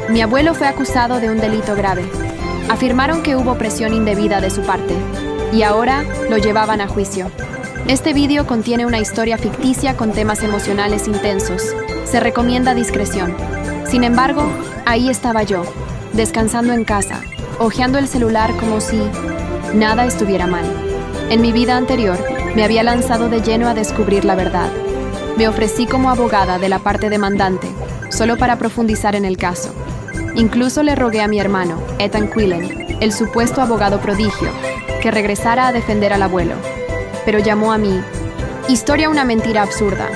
Mi abuelo fue acusado de un delito grave. Afirmaron que hubo presión indebida de su parte, y ahora lo llevaban a juicio. Este vídeo contiene una historia ficticia con temas emocionales intensos. Se recomienda discreción. Sin embargo, ahí estaba yo, descansando en casa, hojeando el celular como si nada estuviera mal. En mi vida anterior, me había lanzado de lleno a descubrir la verdad. Me ofrecí como abogada de la parte demandante, solo para profundizar en el caso. Incluso le rogué a mi hermano, Ethan Quillen, el supuesto abogado prodigio, que regresara a defender al abuelo. Pero llamó a mí. Historia una mentira absurda.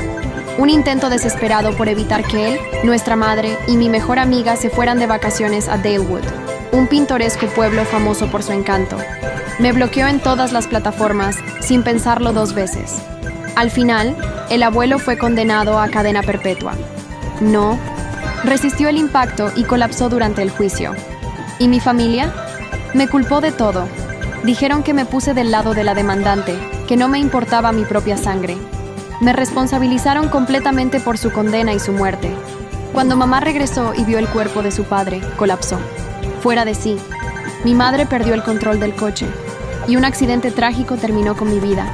Un intento desesperado por evitar que él, nuestra madre y mi mejor amiga se fueran de vacaciones a Dalewood, un pintoresco pueblo famoso por su encanto. Me bloqueó en todas las plataformas, sin pensarlo 2 veces. Al final, el abuelo fue condenado a cadena perpetua. No. Resistió el impacto y colapsó durante el juicio. ¿Y mi familia? Me culpó de todo. Dijeron que me puse del lado de la demandante, que no me importaba mi propia sangre. Me responsabilizaron completamente por su condena y su muerte. Cuando mamá regresó y vio el cuerpo de su padre, colapsó. Fuera de sí. Mi madre perdió el control del coche, y un accidente trágico terminó con mi vida.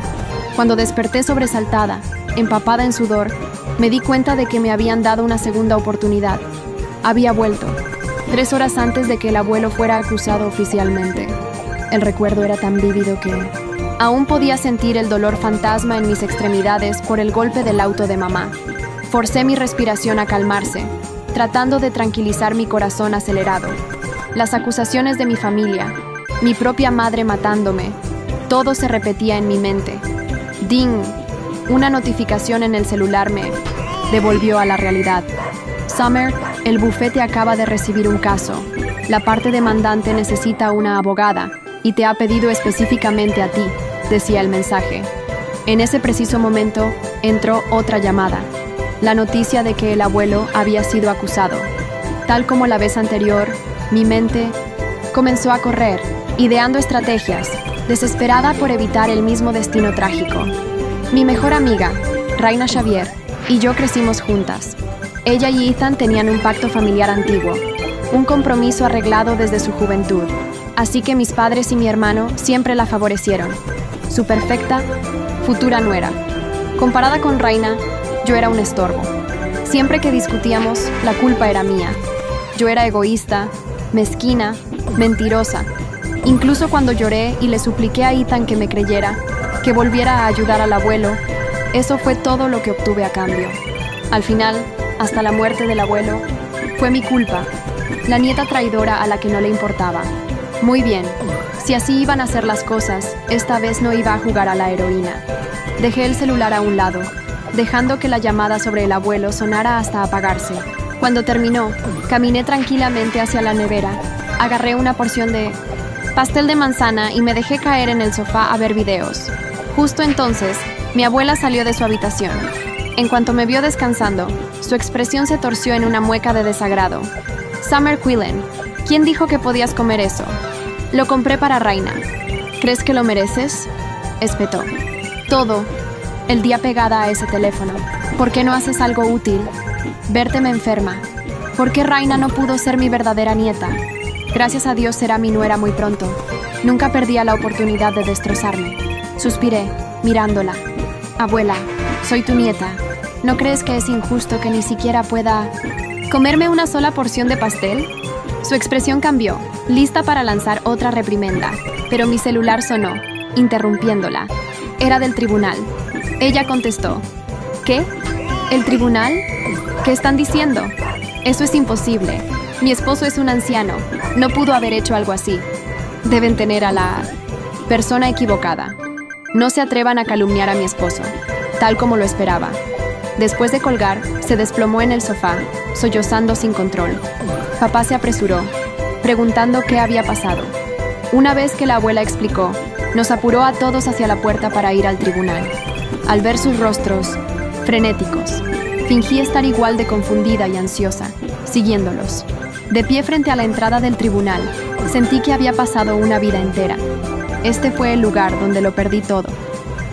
Cuando desperté sobresaltada, empapada en sudor, me di cuenta de que me habían dado una segunda oportunidad. Había vuelto, 3 horas antes de que el abuelo fuera acusado oficialmente. El recuerdo era tan vívido que aún podía sentir el dolor fantasma en mis extremidades por el golpe del auto de mamá. Forcé mi respiración a calmarse, tratando de tranquilizar mi corazón acelerado. Las acusaciones de mi familia, mi propia madre matándome, todo se repetía en mi mente. ¡Ding! Una notificación en el celular me devolvió a la realidad. Summer, el bufete acaba de recibir un caso. La parte demandante necesita una abogada y te ha pedido específicamente a ti, decía el mensaje. En ese preciso momento, entró otra llamada. La noticia de que el abuelo había sido acusado. Tal como la vez anterior, mi mente comenzó a correr, ideando estrategias, desesperada por evitar el mismo destino trágico. Mi mejor amiga, Raina Xavier, y yo crecimos juntas. Ella y Ethan tenían un pacto familiar antiguo, un compromiso arreglado desde su juventud, así que mis padres y mi hermano siempre la favorecieron. Su perfecta, futura nuera. Comparada con Raina, yo era un estorbo. Siempre que discutíamos, la culpa era mía. Yo era egoísta, mezquina, mentirosa. Incluso cuando lloré y le supliqué a Ethan que me creyera, que volviera a ayudar al abuelo, eso fue todo lo que obtuve a cambio. Al final, hasta la muerte del abuelo, fue mi culpa, la nieta traidora a la que no le importaba. Muy bien, si así iban a ser las cosas, esta vez no iba a jugar a la heroína. Dejé el celular a un lado, dejando que la llamada sobre el abuelo sonara hasta apagarse. Cuando terminó, caminé tranquilamente hacia la nevera, agarré una porción de pastel de manzana y me dejé caer en el sofá a ver videos. Justo entonces, mi abuela salió de su habitación. En cuanto me vio descansando, su expresión se torció en una mueca de desagrado. Summer Quillen, ¿quién dijo que podías comer eso? Lo compré para Raina. ¿Crees que lo mereces? Espetó. Todo el día pegada a ese teléfono. ¿Por qué no haces algo útil? Verte me enferma. ¿Por qué Raina no pudo ser mi verdadera nieta? Gracias a Dios será mi nuera muy pronto. Nunca perdía la oportunidad de destrozarme. Suspiré, mirándola. Abuela, soy tu nieta. ¿No crees que es injusto que ni siquiera pueda comerme una sola porción de pastel? Su expresión cambió, lista para lanzar otra reprimenda, pero mi celular sonó, interrumpiéndola. Era del tribunal. Ella contestó. ¿Qué? ¿El tribunal? ¿Qué están diciendo? Eso es imposible. Mi esposo es un anciano. No pudo haber hecho algo así. Deben tener a la persona equivocada. No se atrevan a calumniar a mi esposo, tal como lo esperaba. Después de colgar, se desplomó en el sofá, sollozando sin control. Papá se apresuró, preguntando qué había pasado. Una vez que la abuela explicó, nos apuró a todos hacia la puerta para ir al tribunal. Al ver sus rostros frenéticos, fingí estar igual de confundida y ansiosa, siguiéndolos. De pie frente a la entrada del tribunal, sentí que había pasado una vida entera. Este fue el lugar donde lo perdí todo.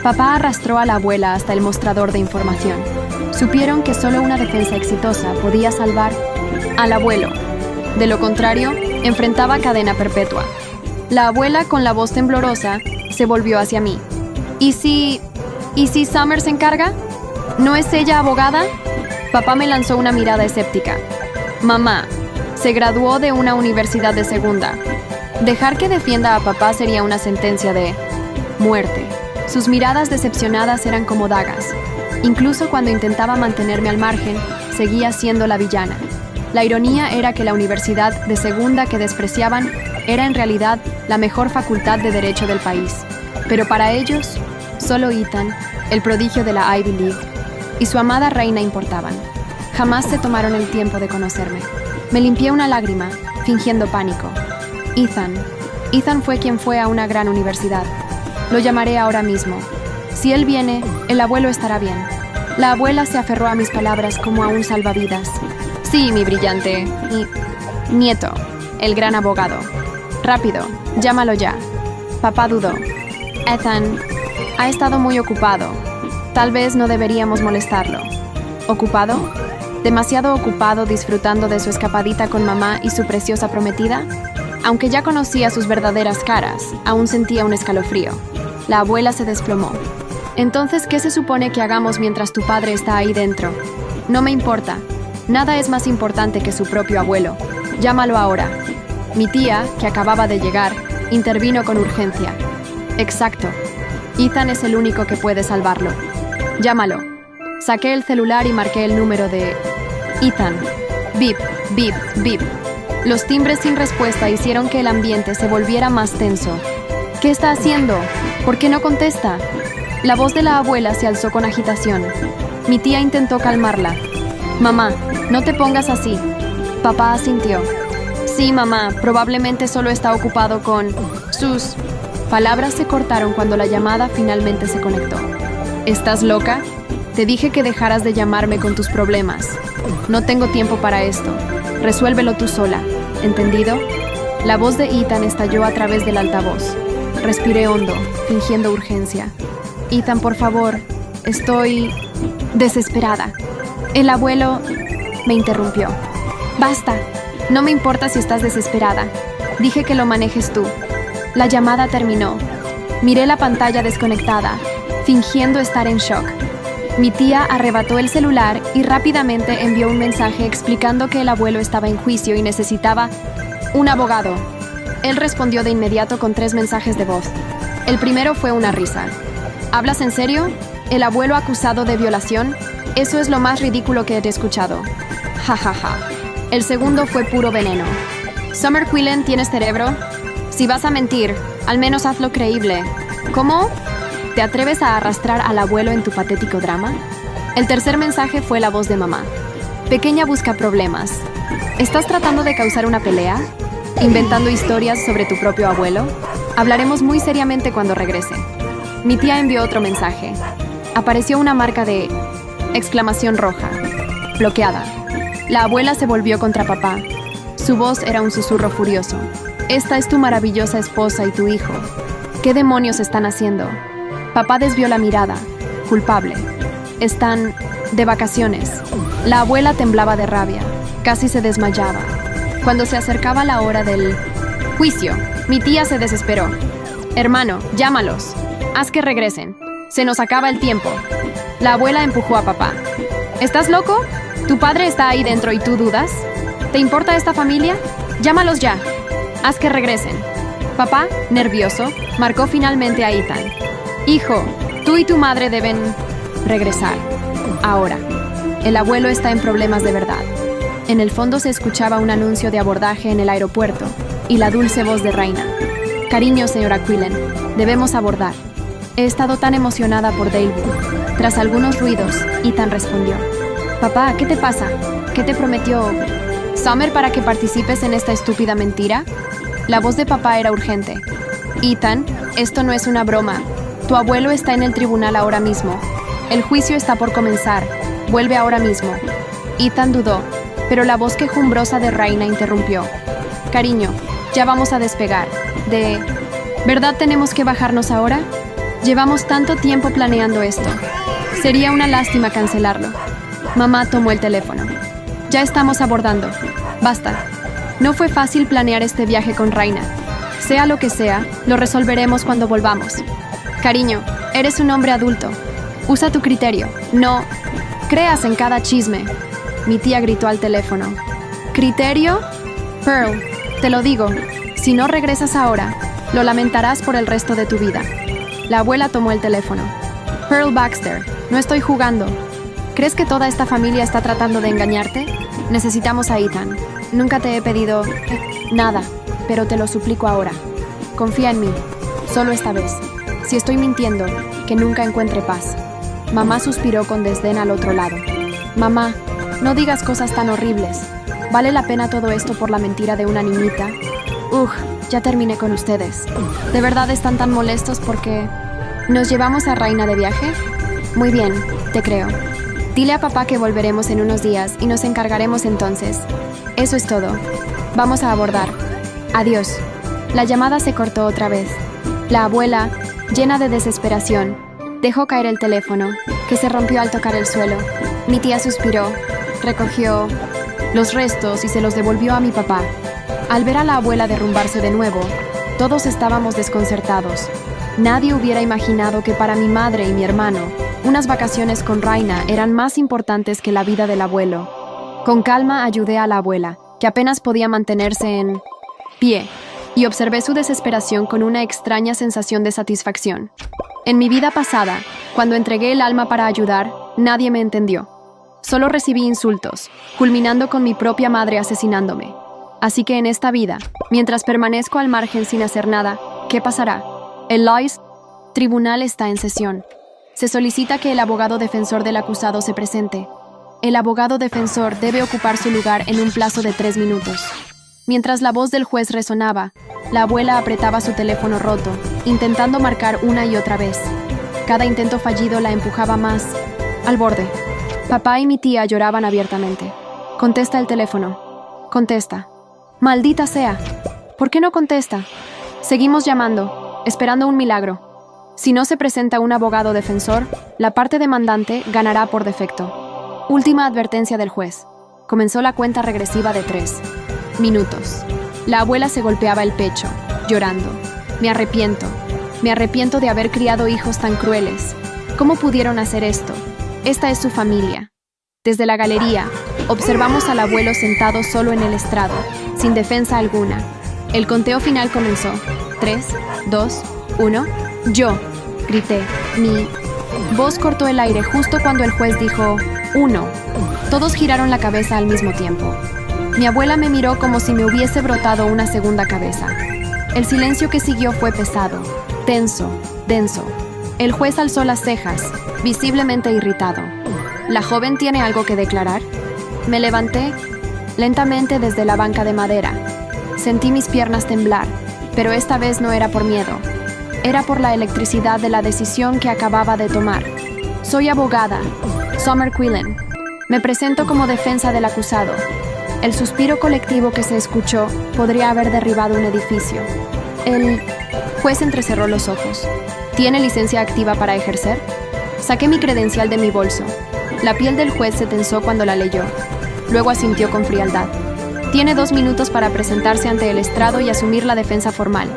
Papá arrastró a la abuela hasta el mostrador de información. Supieron que solo una defensa exitosa podía salvar al abuelo. De lo contrario, enfrentaba cadena perpetua. La abuela, con la voz temblorosa, se volvió hacia mí. ¿Y si Summer se encarga? ¿No es ella abogada? Papá me lanzó una mirada escéptica. Mamá, se graduó de una universidad de segunda. Dejar que defienda a papá sería una sentencia de muerte. Sus miradas decepcionadas eran como dagas. Incluso cuando intentaba mantenerme al margen, seguía siendo la villana. La ironía era que la universidad de segunda que despreciaban era en realidad la mejor facultad de derecho del país. Pero para ellos, solo Ethan, el prodigio de la Ivy League, y su amada reina importaban. Jamás se tomaron el tiempo de conocerme. Me limpié una lágrima, fingiendo pánico. Ethan fue quien fue a una gran universidad. Lo llamaré ahora mismo. Si él viene, el abuelo estará bien. La abuela se aferró a mis palabras como a un salvavidas. Sí, mi brillante nieto, el gran abogado. Rápido, llámalo ya. Papá dudó. Ethan ha estado muy ocupado. Tal vez no deberíamos molestarlo. ¿Ocupado? ¿Demasiado ocupado disfrutando de su escapadita con mamá y su preciosa prometida? Aunque ya conocía sus verdaderas caras, aún sentía un escalofrío. La abuela se desplomó. Entonces, ¿qué se supone que hagamos mientras tu padre está ahí dentro? No me importa. Nada es más importante que su propio abuelo. Llámalo ahora. Mi tía, que acababa de llegar, intervino con urgencia. Exacto. Ethan es el único que puede salvarlo. Llámalo. Saqué el celular y marqué el número de Ethan. Bip, bip, bip. Los timbres sin respuesta hicieron que el ambiente se volviera más tenso. ¿Qué está haciendo? ¿Por qué no contesta? La voz de la abuela se alzó con agitación. Mi tía intentó calmarla. Mamá, no te pongas así. Papá asintió. Sí, mamá, probablemente solo está ocupado con sus... Palabras se cortaron cuando la llamada finalmente se conectó. ¿Estás loca? Te dije que dejaras de llamarme con tus problemas. No tengo tiempo para esto. Resuélvelo tú sola. ¿Entendido? La voz de Ethan estalló a través del altavoz. Respiré hondo, fingiendo urgencia. Ethan, por favor. Estoy... desesperada. El abuelo me interrumpió. Basta. No me importa si estás desesperada. Dije que lo manejes tú. La llamada terminó. Miré la pantalla desconectada, fingiendo estar en shock. Mi tía arrebató el celular y rápidamente envió un mensaje explicando que el abuelo estaba en juicio y necesitaba un abogado. Él respondió de inmediato con 3 mensajes de voz. El primero fue una risa. ¿Hablas en serio? ¿El abuelo acusado de violación? Eso es lo más ridículo que he escuchado. Ja, ja, ja. El segundo fue puro veneno. Summer Quillen, ¿tienes cerebro? Si vas a mentir, al menos hazlo creíble. ¿Cómo? ¿Te atreves a arrastrar al abuelo en tu patético drama? El tercer mensaje fue la voz de mamá. Pequeña busca problemas. ¿Estás tratando de causar una pelea? ¿Inventando historias sobre tu propio abuelo? Hablaremos muy seriamente cuando regrese. Mi tía envió otro mensaje. Apareció una marca de... exclamación roja. Bloqueada. La abuela se volvió contra papá. Su voz era un susurro furioso. Esta es tu maravillosa esposa y tu hijo. ¿Qué demonios están haciendo? Papá desvió la mirada. Culpable. Están de vacaciones. La abuela temblaba de rabia. Casi se desmayaba. Cuando se acercaba la hora del juicio, mi tía se desesperó. Hermano, llámalos. Haz que regresen. Se nos acaba el tiempo. La abuela empujó a papá. ¿Estás loco? ¿Tu padre está ahí dentro y tú dudas? ¿Te importa esta familia? Llámalos ya. Haz que regresen. Papá, nervioso, marcó finalmente a Ethan. Hijo, tú y tu madre deben regresar. Ahora. El abuelo está en problemas de verdad. En el fondo se escuchaba un anuncio de abordaje en el aeropuerto y la dulce voz de Reina. Cariño, señora Quillen, debemos abordar. He estado tan emocionada por Dalewood. Tras algunos ruidos, Ethan respondió. Papá, ¿qué te pasa? ¿Qué te prometió Summer para que participes en esta estúpida mentira? La voz de papá era urgente. Ethan, esto no es una broma. Tu abuelo está en el tribunal ahora mismo. El juicio está por comenzar. Vuelve ahora mismo. Ethan dudó, pero la voz quejumbrosa de Reina interrumpió. Cariño, ya vamos a despegar. ¿Verdad tenemos que bajarnos ahora? Llevamos tanto tiempo planeando esto. Sería una lástima cancelarlo. Mamá tomó el teléfono. Ya estamos abordando. Basta. No fue fácil planear este viaje con Raina. Sea lo que sea, lo resolveremos cuando volvamos. Cariño, eres un hombre adulto. Usa tu criterio. No creas en cada chisme. Mi tía gritó al teléfono. ¿Criterio? Pearl, te lo digo, si no regresas ahora, lo lamentarás por el resto de tu vida. La abuela tomó el teléfono. Pearl Baxter, no estoy jugando. ¿Crees que toda esta familia está tratando de engañarte? Necesitamos a Ethan. Nunca te he pedido nada, pero te lo suplico ahora. Confía en mí, solo esta vez. Si estoy mintiendo, que nunca encuentre paz. Mamá suspiró con desdén al otro lado. Mamá, no digas cosas tan horribles. ¿Vale la pena todo esto por la mentira de una niñita? Ya terminé con ustedes. ¿De verdad están tan molestos porque nos llevamos a Raina de viaje? Muy bien, te creo. Dile a papá que volveremos en unos días y nos encargaremos entonces. Eso es todo. Vamos a abordar. Adiós. La llamada se cortó otra vez. La abuela, llena de desesperación, dejó caer el teléfono, que se rompió al tocar el suelo. Mi tía suspiró, recogió los restos y se los devolvió a mi papá. Al ver a la abuela derrumbarse de nuevo, todos estábamos desconcertados. Nadie hubiera imaginado que para mi madre y mi hermano, unas vacaciones con Raina eran más importantes que la vida del abuelo. Con calma ayudé a la abuela, que apenas podía mantenerse en pie, y observé su desesperación con una extraña sensación de satisfacción. En mi vida pasada, cuando entregué el alma para ayudar, nadie me entendió. Solo recibí insultos, culminando con mi propia madre asesinándome. Así que en esta vida, mientras permanezco al margen sin hacer nada, ¿qué pasará? El tribunal está en sesión. Se solicita que el abogado defensor del acusado se presente. El abogado defensor debe ocupar su lugar en un plazo de 3 minutos. Mientras la voz del juez resonaba, la abuela apretaba su teléfono roto, intentando marcar una y otra vez. Cada intento fallido la empujaba más al borde. Papá y mi tía lloraban abiertamente. Contesta el teléfono. Contesta. ¡Maldita sea! ¿Por qué no contesta? Seguimos llamando, esperando un milagro. Si no se presenta un abogado defensor, la parte demandante ganará por defecto. Última advertencia del juez. Comenzó la cuenta regresiva de 3 minutos. La abuela se golpeaba el pecho, llorando. Me arrepiento de haber criado hijos tan crueles. ¿Cómo pudieron hacer esto? Esta es su familia. Desde la galería, observamos al abuelo sentado solo en el estrado, sin defensa alguna. El conteo final comenzó. 3, 2, 1. Yo, grité. Mi voz cortó el aire justo cuando el juez dijo 1. Todos giraron la cabeza al mismo tiempo. Mi abuela me miró como si me hubiese brotado una segunda cabeza. El silencio que siguió fue pesado, tenso, denso. El juez alzó las cejas, visiblemente irritado. ¿La joven tiene algo que declarar? Me levanté lentamente desde la banca de madera. Sentí mis piernas temblar, pero esta vez no era por miedo. Era por la electricidad de la decisión que acababa de tomar. Soy abogada, Summer Quillen. Me presento como defensa del acusado. El suspiro colectivo que se escuchó podría haber derribado un edificio. El juez entrecerró los ojos. ¿Tiene licencia activa para ejercer? Saqué mi credencial de mi bolso. La piel del juez se tensó cuando la leyó. Luego asintió con frialdad. Tiene 2 minutos para presentarse ante el estrado y asumir la defensa formal.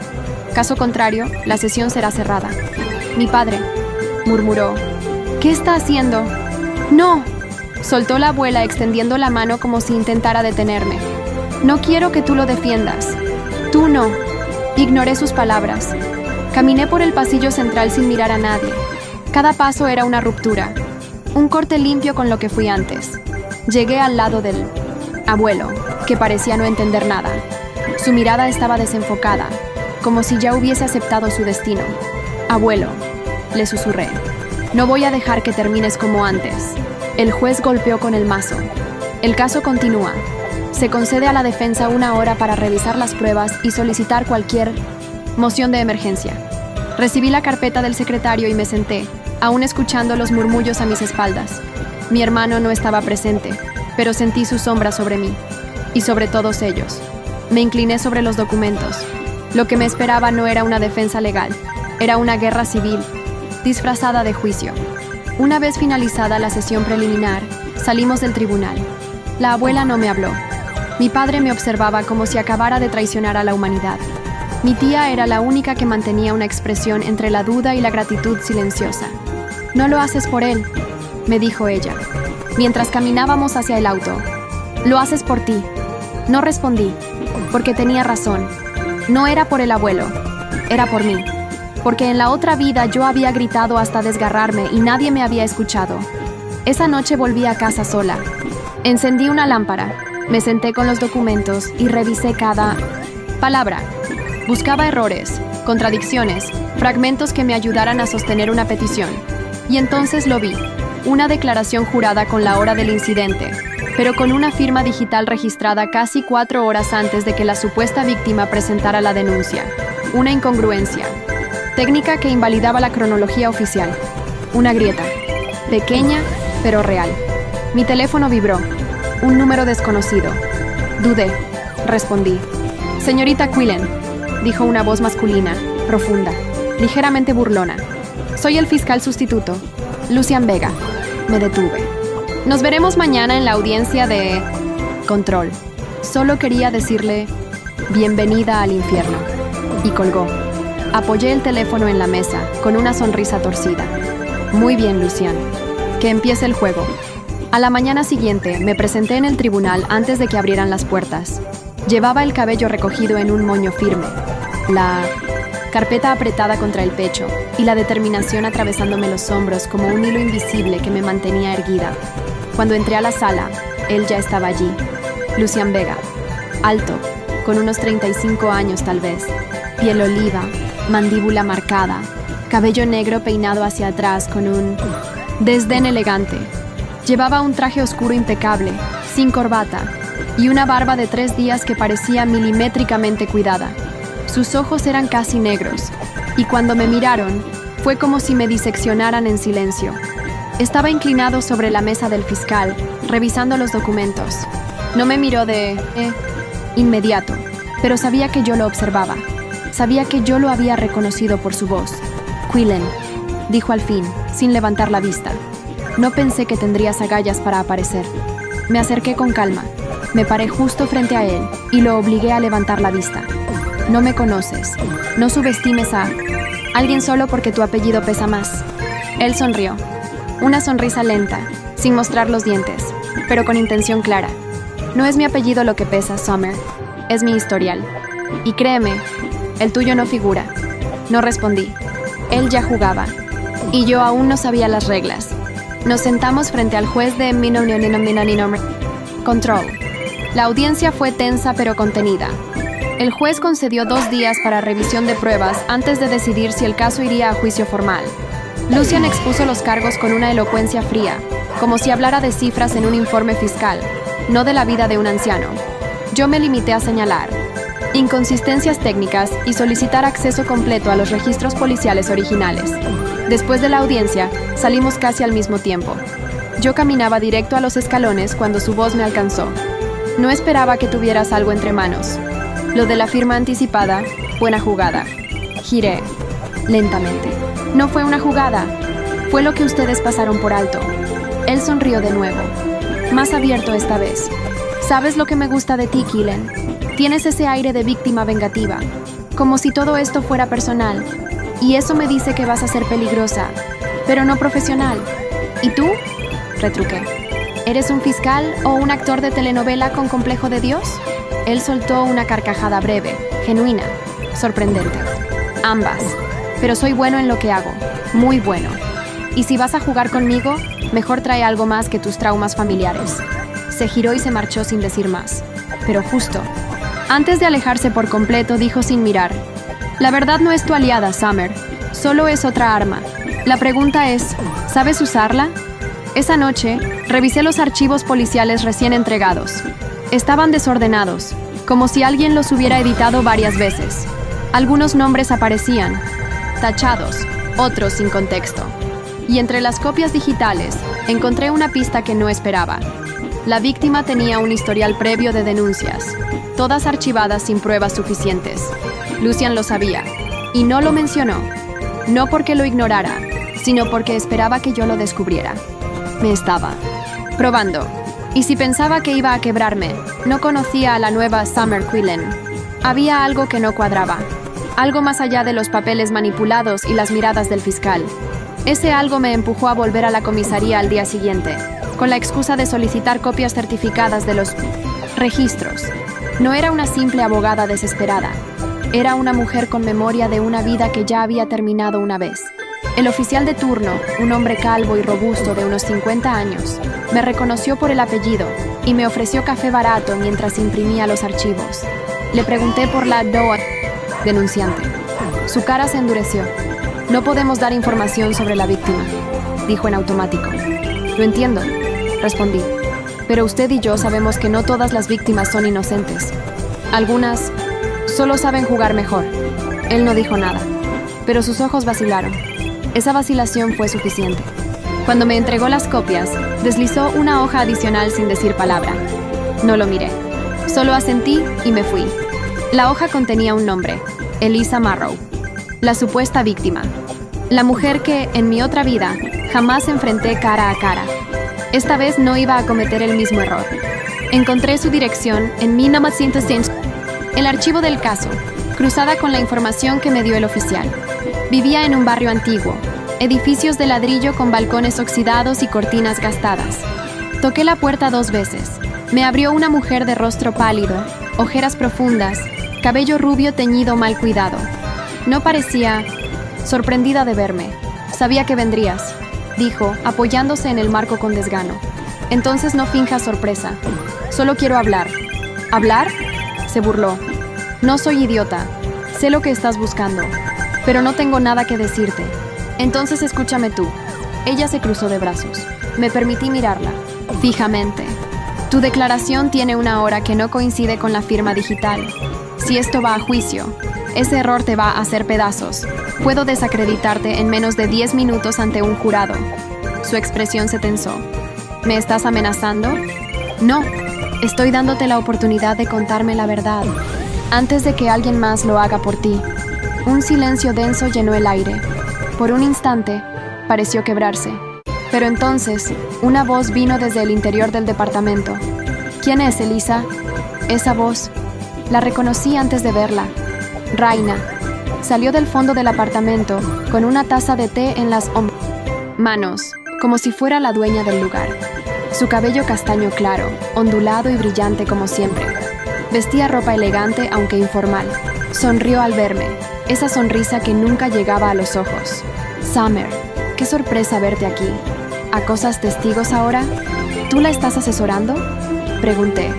Caso contrario, la sesión será cerrada. Mi padre, murmuró. ¿Qué está haciendo? ¡No! Soltó la abuela extendiendo la mano como si intentara detenerme. No quiero que tú lo defiendas. Tú no. Ignoré sus palabras. Caminé por el pasillo central sin mirar a nadie. Cada paso era una ruptura. Un corte limpio con lo que fui antes. Llegué al lado del abuelo, que parecía no entender nada. Su mirada estaba desenfocada, como si ya hubiese aceptado su destino. Abuelo, le susurré. No voy a dejar que termines como antes. El juez golpeó con el mazo. El caso continúa. Se concede a la defensa 1 hora para revisar las pruebas y solicitar cualquier moción de emergencia. Recibí la carpeta del secretario y me senté, aún escuchando los murmullos a mis espaldas. Mi hermano no estaba presente, pero sentí su sombra sobre mí, y sobre todos ellos. Me incliné sobre los documentos. Lo que me esperaba no era una defensa legal, era una guerra civil, disfrazada de juicio. Una vez finalizada la sesión preliminar, salimos del tribunal. La abuela no me habló. Mi padre me observaba como si acabara de traicionar a la humanidad. Mi tía era la única que mantenía una expresión entre la duda y la gratitud silenciosa. «No lo haces por él», me dijo ella, mientras caminábamos hacia el auto. «Lo haces por ti». No respondí, porque tenía razón. No era por el abuelo, era por mí. Porque en la otra vida yo había gritado hasta desgarrarme y nadie me había escuchado. Esa noche volví a casa sola. Encendí una lámpara, me senté con los documentos y revisé cada palabra. Buscaba errores, contradicciones, fragmentos que me ayudaran a sostener una petición. Y entonces lo vi, una declaración jurada con la hora del incidente, pero con una firma digital registrada casi 4 horas antes de que la supuesta víctima presentara la denuncia. Una incongruencia. Técnica que invalidaba la cronología oficial. Una grieta. Pequeña, pero real. Mi teléfono vibró. Un número desconocido. Dudé. Respondí. «Señorita Quillen», dijo una voz masculina, profunda, ligeramente burlona. «Soy el fiscal sustituto, Lucian Vega». Me detuve. «Nos veremos mañana en la audiencia de control». Solo quería decirle «bienvenida al infierno». Y colgó. Apoyé el teléfono en la mesa, con una sonrisa torcida. «Muy bien, Lucian. Que empiece el juego». A la mañana siguiente, me presenté en el tribunal antes de que abrieran las puertas. Llevaba el cabello recogido en un moño firme, la carpeta apretada contra el pecho y la determinación atravesándome los hombros como un hilo invisible que me mantenía erguida. Cuando entré a la sala, él ya estaba allí. Lucian Vega. Alto, con unos 35 años tal vez. Piel oliva, mandíbula marcada, cabello negro peinado hacia atrás con un desdén elegante. Llevaba un traje oscuro impecable, sin corbata, y una barba de 3 días que parecía milimétricamente cuidada. Sus ojos eran casi negros, y cuando me miraron, fue como si me diseccionaran en silencio. Estaba inclinado sobre la mesa del fiscal, revisando los documentos. No me miró de inmediato, pero sabía que yo lo observaba. Sabía que yo lo había reconocido por su voz. «Quillen», dijo al fin, sin levantar la vista. No pensé que tendrías agallas para aparecer. Me acerqué con calma. Me paré justo frente a él y lo obligué a levantar la vista. «No me conoces. No subestimes a alguien solo porque tu apellido pesa más». Él sonrió. Una sonrisa lenta, sin mostrar los dientes, pero con intención clara. «No es mi apellido lo que pesa, Summer. Es mi historial. Y créeme, el tuyo no figura». No respondí. Él ya jugaba. Y yo aún no sabía las reglas. Nos sentamos frente al juez de control. La audiencia fue tensa pero contenida. El juez concedió 2 días para revisión de pruebas antes de decidir si el caso iría a juicio formal. Lucian expuso los cargos con una elocuencia fría, como si hablara de cifras en un informe fiscal, no de la vida de un anciano. Yo me limité a señalar inconsistencias técnicas y solicitar acceso completo a los registros policiales originales. Después de la audiencia, salimos casi al mismo tiempo. Yo caminaba directo a los escalones cuando su voz me alcanzó. «No esperaba que tuvieras algo entre manos. Lo de la firma anticipada, buena jugada». Giré, lentamente. «No fue una jugada. Fue lo que ustedes pasaron por alto». Él sonrió de nuevo, más abierto esta vez. «¿Sabes lo que me gusta de ti, Quillen? Tienes ese aire de víctima vengativa, como si todo esto fuera personal. Y eso me dice que vas a ser peligrosa, pero no profesional. ¿Y tú?», retruqué. «¿Eres un fiscal o un actor de telenovela con complejo de Dios?». Él soltó una carcajada breve, genuina, sorprendente. «Ambas. Pero soy bueno en lo que hago, muy bueno. Y si vas a jugar conmigo, mejor trae algo más que tus traumas familiares». Se giró y se marchó sin decir más. Pero justo antes de alejarse por completo, dijo sin mirar: «La verdad no es tu aliada, Summer. Solo es otra arma. La pregunta es, ¿sabes usarla?». Esa noche, revisé los archivos policiales recién entregados. Estaban desordenados, como si alguien los hubiera editado varias veces. Algunos nombres aparecían, tachados, otros sin contexto. Y entre las copias digitales, encontré una pista que no esperaba. La víctima tenía un historial previo de denuncias, todas archivadas sin pruebas suficientes. Lucian lo sabía, y no lo mencionó. No porque lo ignorara, sino porque esperaba que yo lo descubriera. Me estaba probando. Y si pensaba que iba a quebrarme, no conocía a la nueva Summer Quillen. Había algo que no cuadraba. Algo más allá de los papeles manipulados y las miradas del fiscal. Ese algo me empujó a volver a la comisaría al día siguiente, con la excusa de solicitar copias certificadas de los registros. No era una simple abogada desesperada. Era una mujer con memoria de una vida que ya había terminado una vez. El oficial de turno, un hombre calvo y robusto de unos 50 años, me reconoció por el apellido y me ofreció café barato mientras imprimía los archivos. Le pregunté por la denunciante. Su cara se endureció. No podemos dar información sobre la víctima, dijo en automático. Lo entiendo, respondí. Pero usted y yo sabemos que no todas las víctimas son inocentes. Algunas solo saben jugar mejor. Él no dijo nada, pero sus ojos vacilaron. Esa vacilación fue suficiente. Cuando me entregó las copias, deslizó una hoja adicional sin decir palabra. No lo miré. Solo asentí y me fui. La hoja contenía un nombre: Elisa Marrow, la supuesta víctima. La mujer que, en mi otra vida, jamás enfrenté cara a cara. Esta vez no iba a cometer el mismo error. Encontré su dirección en 1900, el archivo del caso, cruzada con la información que me dio el oficial. Vivía en un barrio antiguo, edificios de ladrillo con balcones oxidados y cortinas gastadas. Toqué la puerta 2 veces. Me abrió una mujer de rostro pálido, ojeras profundas, cabello rubio teñido mal cuidado. No parecía sorprendida de verme. Sabía que vendrías, dijo, apoyándose en el marco con desgano. Entonces no finjas sorpresa. Solo quiero hablar. ¿Hablar? Se burló. No soy idiota. Sé lo que estás buscando. Pero no tengo nada que decirte. Entonces escúchame tú. Ella se cruzó de brazos. Me permití mirarla, fijamente. Tu declaración tiene una hora que no coincide con la firma digital. Si esto va a juicio, ese error te va a hacer pedazos. Puedo desacreditarte en menos de 10 minutos ante un jurado. Su expresión se tensó. ¿Me estás amenazando? No. Estoy dándote la oportunidad de contarme la verdad, antes de que alguien más lo haga por ti. Un silencio denso llenó el aire. Por un instante, pareció quebrarse. Pero entonces, una voz vino desde el interior del departamento. ¿Quién es, Elisa? Esa voz. La reconocí antes de verla. Raina. Salió del fondo del apartamento con una taza de té en las manos, como si fuera la dueña del lugar. Su cabello castaño claro, ondulado y brillante como siempre. Vestía ropa elegante aunque informal. Sonrió al verme, esa sonrisa que nunca llegaba a los ojos. Summer, qué sorpresa verte aquí. ¿Acosas testigos ahora? ¿Tú la estás asesorando? Pregunté,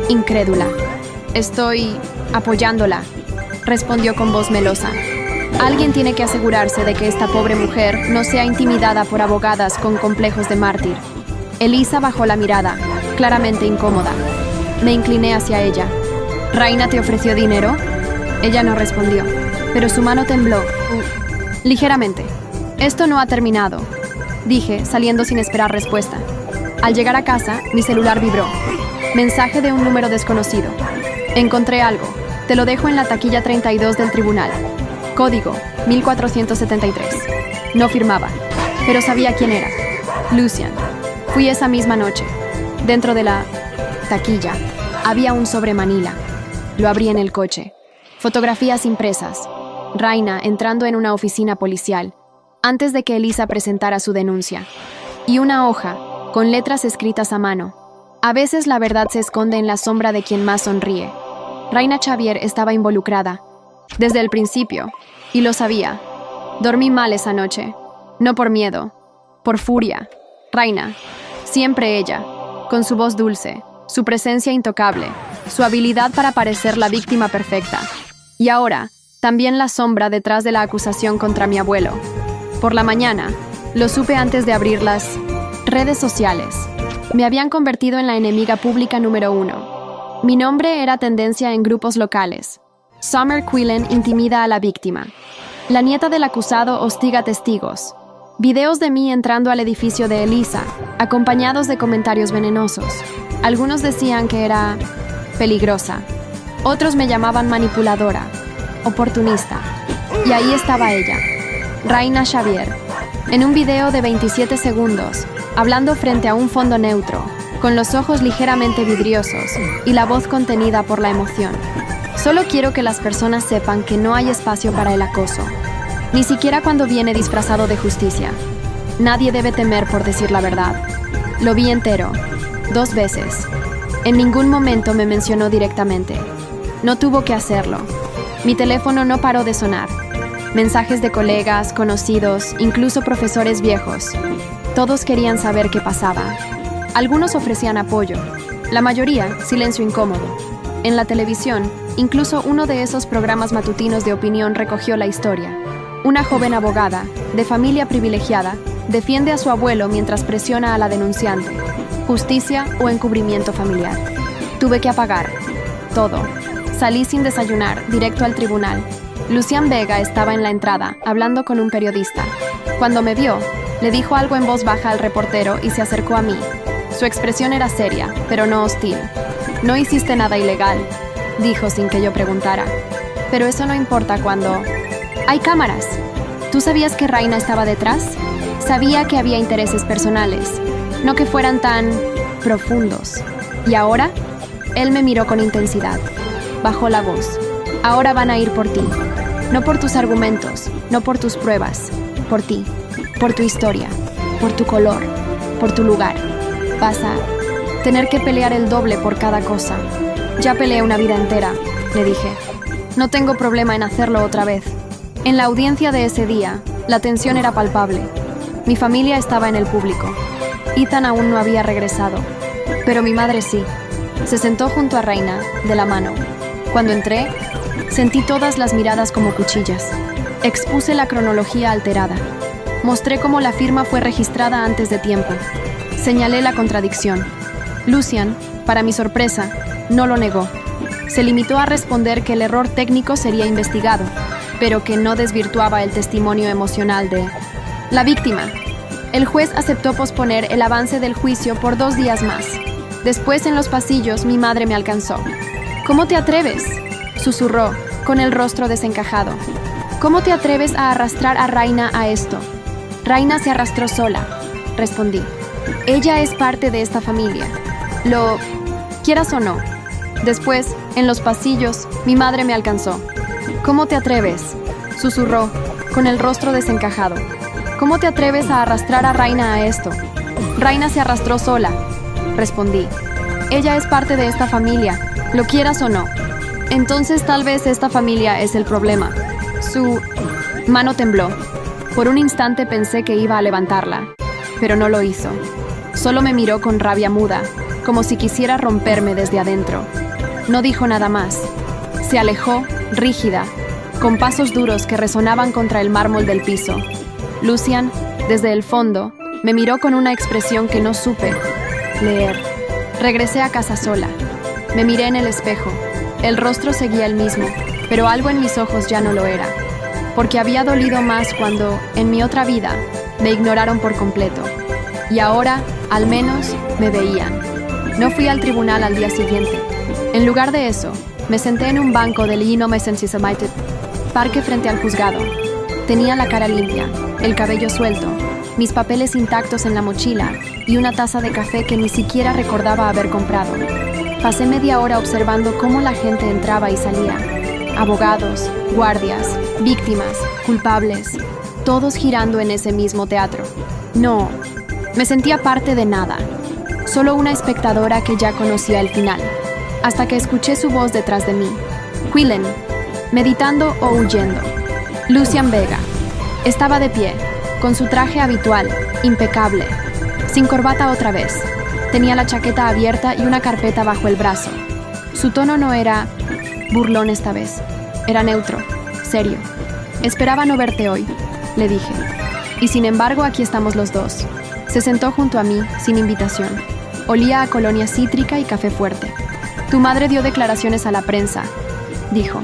incrédula. Estoy apoyándola, respondió con voz melosa. Alguien tiene que asegurarse de que esta pobre mujer no sea intimidada por abogadas con complejos de mártir. Elisa bajó la mirada, claramente incómoda. Me incliné hacia ella. ¿Raina te ofreció dinero? Ella no respondió, pero su mano tembló, ligeramente. Esto no ha terminado, dije, saliendo sin esperar respuesta. Al llegar a casa, mi celular vibró. Mensaje de un número desconocido. Encontré algo. Te lo dejo en la taquilla 32 del tribunal. Código 1473. No firmaba, pero sabía quién era. Lucian. Fui esa misma noche. Dentro de la taquilla había un sobre manila. Lo abrí en el coche. Fotografías impresas. Raina entrando en una oficina policial, antes de que Elisa presentara su denuncia. Y una hoja, con letras escritas a mano. A veces la verdad se esconde en la sombra de quien más sonríe. Raina Xavier estaba involucrada, desde el principio, y lo sabía. Dormí mal esa noche, no por miedo, por furia. Raina, siempre ella, con su voz dulce, su presencia intocable, su habilidad para parecer la víctima perfecta. Y ahora, también la sombra detrás de la acusación contra mi abuelo. Por la mañana, lo supe antes de abrir las redes sociales. Me habían convertido en la enemiga pública número 1. Mi nombre era tendencia en grupos locales. Summer Quillen intimida a la víctima. La nieta del acusado hostiga testigos. Videos de mí entrando al edificio de Elisa, acompañados de comentarios venenosos. Algunos decían que era peligrosa. Otros me llamaban manipuladora, oportunista. Y ahí estaba ella, Raina Xavier, en un video de 27 segundos, hablando frente a un fondo neutro, con los ojos ligeramente vidriosos y la voz contenida por la emoción. Solo quiero que las personas sepan que no hay espacio para el acoso, ni siquiera cuando viene disfrazado de justicia. Nadie debe temer por decir la verdad. Lo vi entero, 2 veces. En ningún momento me mencionó directamente. No tuvo que hacerlo. Mi teléfono no paró de sonar. Mensajes de colegas, conocidos, incluso profesores viejos. Todos querían saber qué pasaba. Algunos ofrecían apoyo. La mayoría, silencio incómodo. En la televisión, incluso uno de esos programas matutinos de opinión recogió la historia. Una joven abogada, de familia privilegiada, defiende a su abuelo mientras presiona a la denunciante. Justicia o encubrimiento familiar. Tuve que apagar. Todo. Salí sin desayunar, directo al tribunal. Lucian Vega estaba en la entrada, hablando con un periodista. Cuando me vio, le dijo algo en voz baja al reportero y se acercó a mí. Su expresión era seria, pero no hostil. «No hiciste nada ilegal», dijo sin que yo preguntara. «Pero eso no importa cuando... hay cámaras. ¿Tú sabías que Raina estaba detrás? Sabía que había intereses personales, no que fueran tan profundos. ¿Y ahora?» Él me miró con intensidad. Bajó la voz. «Ahora van a ir por ti. No por tus argumentos, no por tus pruebas. Por ti, por tu historia, por tu color, por tu lugar. Vas a tener que pelear el doble por cada cosa. Ya peleé una vida entera», le dije. «No tengo problema en hacerlo otra vez». En la audiencia de ese día, la tensión era palpable. Mi familia estaba en el público. Ethan aún no había regresado, pero mi madre sí. Se sentó junto a Raina, de la mano. Cuando entré, sentí todas las miradas como cuchillas. Expuse la cronología alterada. Mostré cómo la firma fue registrada antes de tiempo. Señalé la contradicción. Lucian, para mi sorpresa, no lo negó. Se limitó a responder que el error técnico sería investigado, pero que no desvirtuaba el testimonio emocional de la víctima. El juez aceptó posponer el avance del juicio por 2 días más. Después, en los pasillos, mi madre me alcanzó. «¿Cómo te atreves?», susurró, con el rostro desencajado. «¿Cómo te atreves a arrastrar a Raina a esto?». «Raina se arrastró sola», respondí. «Ella es parte de esta familia. Lo quieras o no». Después, en los pasillos, mi madre me alcanzó. «¿Cómo te atreves?», susurró, con el rostro desencajado. «¿Cómo te atreves a arrastrar a Raina a esto?». «Raina se arrastró sola», respondí. «Ella es parte de esta familia, lo quieras o no». «Entonces tal vez esta familia es el problema». Su mano tembló. Por un instante pensé que iba a levantarla, pero no lo hizo. Solo me miró con rabia muda, como si quisiera romperme desde adentro. No dijo nada más. Se alejó, rígida, con pasos duros que resonaban contra el mármol del piso. Lucian, desde el fondo, me miró con una expresión que no supe leer. Regresé a casa sola. Me miré en el espejo. El rostro seguía el mismo, pero algo en mis ojos ya no lo era. Porque había dolido más cuando, en mi otra vida, me ignoraron por completo. Y ahora, al menos, me veían. No fui al tribunal al día siguiente. En lugar de eso, me senté en un banco del Innocence Parque frente al juzgado. Tenía la cara limpia, el cabello suelto, mis papeles intactos en la mochila y una taza de café que ni siquiera recordaba haber comprado. Pasé media hora observando cómo la gente entraba y salía. Abogados, guardias, víctimas, culpables, todos girando en ese mismo teatro. No, me sentía parte de nada, solo una espectadora que ya conocía el final, hasta que escuché su voz detrás de mí. Quillen, meditando o huyendo. Lucian Vega. Estaba de pie, con su traje habitual, impecable, sin corbata otra vez. Tenía la chaqueta abierta y una carpeta bajo el brazo. Su tono no era burlón esta vez, era neutro, serio. «Esperaba no verte hoy», le dije. «Y sin embargo aquí estamos los dos». Se sentó junto a mí, sin invitación. Olía a colonia cítrica y café fuerte. «Tu madre dio declaraciones a la prensa», dijo.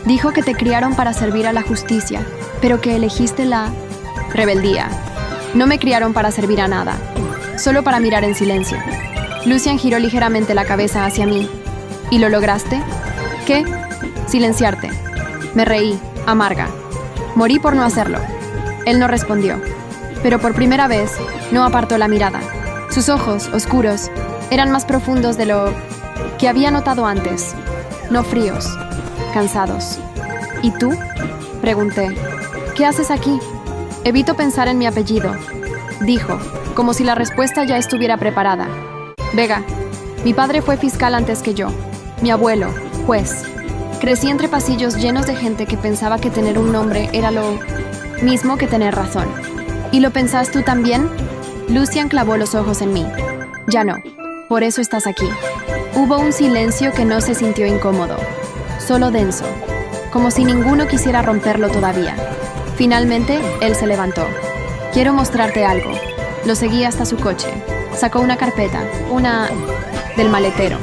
«Dijo que te criaron para servir a la justicia, pero que elegiste la rebeldía. No me criaron para servir a nada, solo para mirar en silencio». Lucian giró ligeramente la cabeza hacia mí. «¿Y lo lograste?» «¿Qué?» «Silenciarte». Me reí, amarga. Morí por no hacerlo. Él no respondió, pero por primera vez no apartó la mirada. Sus ojos, oscuros, Eran más profundos de lo que había notado antes. No fríos, cansados. ¿Y tú?, pregunté. ¿Qué haces aquí? Evito pensar en mi apellido, dijo, como si la respuesta ya estuviera preparada. Vega. Mi padre fue fiscal antes que yo. Mi abuelo, juez. Crecí entre pasillos llenos de gente que pensaba que tener un nombre era lo mismo que tener razón. ¿Y lo pensás tú también? Lucian clavó los ojos en mí. Ya no. Por eso estás aquí. Hubo un silencio que no se sintió incómodo, solo denso, como si ninguno quisiera romperlo todavía. Finalmente, él se levantó. Quiero mostrarte algo. Lo seguí hasta su coche. Sacó una carpeta, del maletero.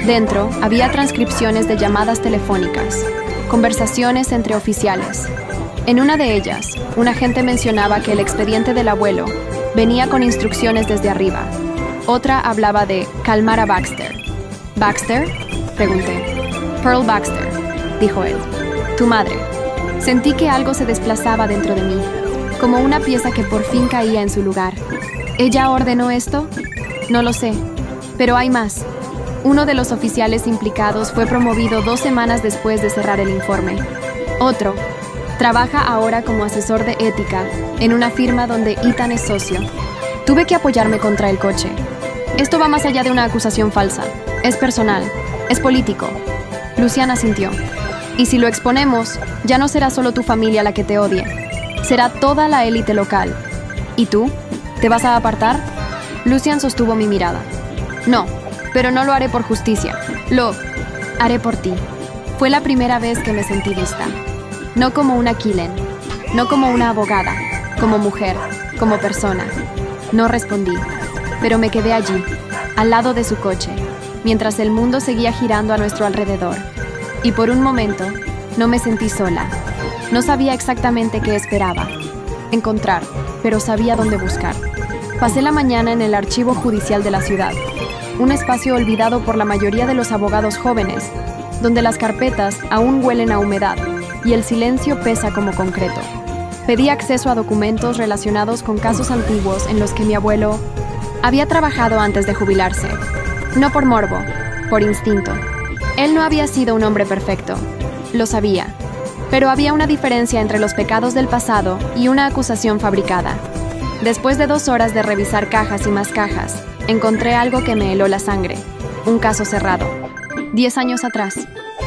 Dentro había transcripciones de llamadas telefónicas, conversaciones entre oficiales. En una de ellas, un agente mencionaba que el expediente del abuelo venía con instrucciones desde arriba. Otra hablaba de calmar a Baxter. ¿Baxter?, pregunté. Pearl Baxter, dijo él. Tu madre. Sentí que algo se desplazaba dentro de mí, como una pieza que por fin caía en su lugar. ¿Ella ordenó esto? No lo sé, pero hay más. Uno de los oficiales implicados fue promovido 2 semanas después de cerrar el informe. Otro trabaja ahora como asesor de ética en una firma donde Ethan es socio. Tuve que apoyarme contra el coche. Esto va más allá de una acusación falsa. Es personal. Es político. Luciana asintió. Y si lo exponemos, ya no será solo tu familia la que te odie. Será toda la élite local. ¿Y tú? ¿Te vas a apartar? Lucian sostuvo mi mirada. No, pero no lo haré por justicia. Lo haré por ti. Fue la primera vez que me sentí vista. No como una Killen, no como una abogada, como mujer, como persona. No respondí, pero me quedé allí, al lado de su coche, mientras el mundo seguía girando a nuestro alrededor. Y por un momento, no me sentí sola. No sabía exactamente qué esperaba. Encontrar, pero sabía dónde buscar. Pasé la mañana en el archivo judicial de la ciudad, un espacio olvidado por la mayoría de los abogados jóvenes, donde las carpetas aún huelen a humedad y el silencio pesa como concreto. Pedí acceso a documentos relacionados con casos antiguos en los que mi abuelo había trabajado antes de jubilarse. No por morbo, por instinto. Él no había sido un hombre perfecto, lo sabía, pero había una diferencia entre los pecados del pasado y una acusación fabricada. Después de 2 horas de revisar cajas y más cajas, encontré algo que me heló la sangre, un caso cerrado. 10 años atrás,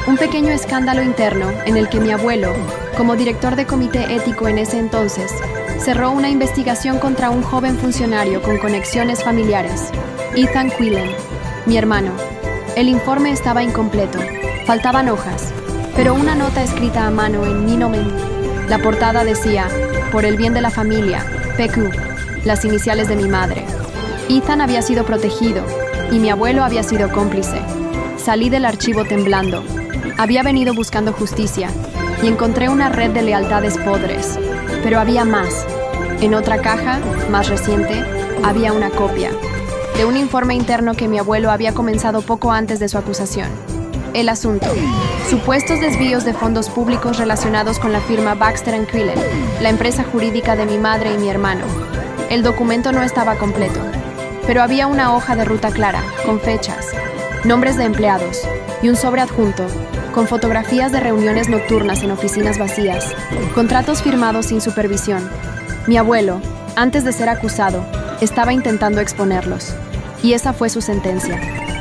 un pequeño escándalo interno en el que mi abuelo, como director de comité ético en ese entonces, cerró una investigación contra un joven funcionario con conexiones familiares, Ethan Quillen, mi hermano. El informe estaba incompleto, faltaban hojas, pero una nota escrita a mano en mi nombre. La portada decía, por el bien de la familia, PQ, las iniciales de mi madre. Ethan había sido protegido y mi abuelo había sido cómplice. Salí del archivo temblando. Había venido buscando justicia y encontré una red de lealtades podres, pero había más. En otra caja, más reciente, había una copia de un informe interno que mi abuelo había comenzado poco antes de su acusación. El asunto: supuestos desvíos de fondos públicos relacionados con la firma Baxter & Quillen, la empresa jurídica de mi madre y mi hermano. El documento no estaba completo, pero había una hoja de ruta clara, con fechas, nombres de empleados y un sobre adjunto, con fotografías de reuniones nocturnas en oficinas vacías, contratos firmados sin supervisión. Mi abuelo, antes de ser acusado, estaba intentando exponerlos, y esa fue su sentencia.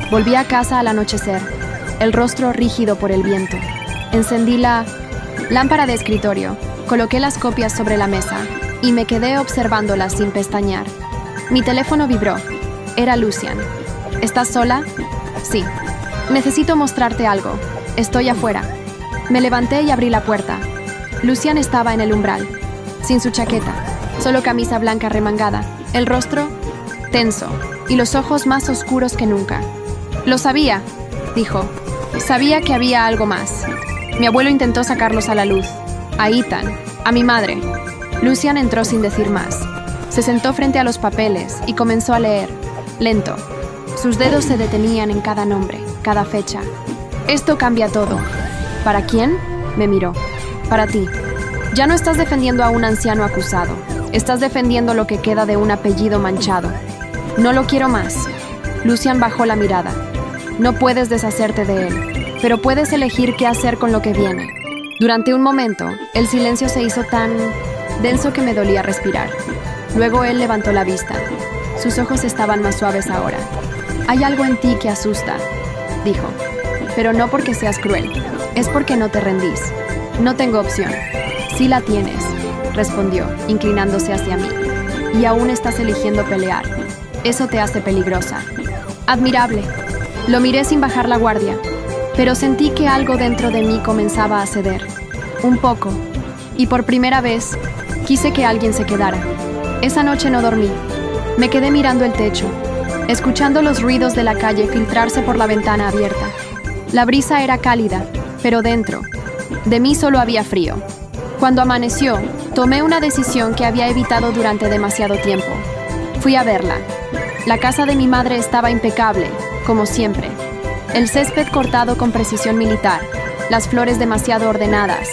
Volví a casa al anochecer, el rostro rígido por el viento. Encendí la lámpara de escritorio, coloqué las copias sobre la mesa y me quedé observándolas sin pestañear. Mi teléfono vibró. Era Lucian. ¿Estás sola? Sí. Necesito mostrarte algo. Estoy afuera. Me levanté y abrí la puerta. Lucian estaba en el umbral, sin su chaqueta, solo camisa blanca remangada, el rostro tenso y los ojos más oscuros que nunca. Lo sabía, dijo. Sabía que había algo más. Mi abuelo intentó sacarlos a la luz. A Ethan, a mi madre. Lucian entró sin decir más. Se sentó frente a los papeles y comenzó a leer, lento. Sus dedos se detenían en cada nombre, cada fecha. Esto cambia todo. ¿Para quién? Me miró. Para ti. Ya no estás defendiendo a un anciano acusado. Estás defendiendo lo que queda de un apellido manchado. No lo quiero más. Lucian bajó la mirada. No puedes deshacerte de él, pero puedes elegir qué hacer con lo que viene. Durante un momento, el silencio se hizo tan denso que me dolía respirar. Luego él levantó la vista. Sus ojos estaban más suaves ahora. Hay algo en ti que asusta, dijo. Pero no porque seas cruel, es porque no te rendís. No tengo opción. Sí la tienes, respondió, inclinándose hacia mí. Y aún estás eligiendo pelear. Eso te hace peligrosa. Admirable. Lo miré sin bajar la guardia, pero sentí que algo dentro de mí comenzaba a ceder. Un poco. Y por primera vez, quise que alguien se quedara. Esa noche no dormí. Me quedé mirando el techo, escuchando los ruidos de la calle filtrarse por la ventana abierta. La brisa era cálida, pero dentro de mí solo había frío. Cuando amaneció, tomé una decisión que había evitado durante demasiado tiempo. Fui a verla. La casa de mi madre estaba impecable, como siempre. El césped cortado con precisión militar, las flores demasiado ordenadas,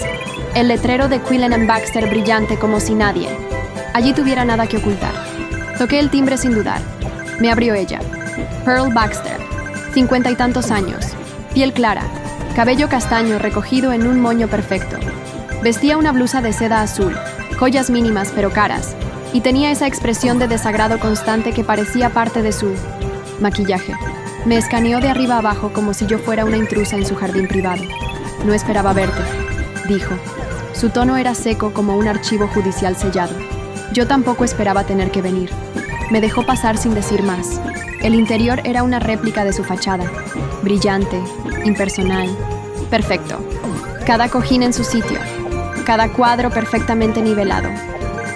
el letrero de Quillen & Baxter brillante como si nadie allí tuviera nada que ocultar. Toqué el timbre sin dudar. Me abrió ella. Pearl Baxter, 50 y tantos años, piel clara, cabello castaño recogido en un moño perfecto. Vestía una blusa de seda azul, joyas mínimas pero caras, y tenía esa expresión de desagrado constante que parecía parte de su maquillaje. Me escaneó de arriba abajo como si yo fuera una intrusa en su jardín privado. No esperaba verte, dijo. Su tono era seco como un archivo judicial sellado. Yo tampoco esperaba tener que venir. Me dejó pasar sin decir más. El interior era una réplica de su fachada. Brillante, impersonal, perfecto. Cada cojín en su sitio. Cada cuadro perfectamente nivelado.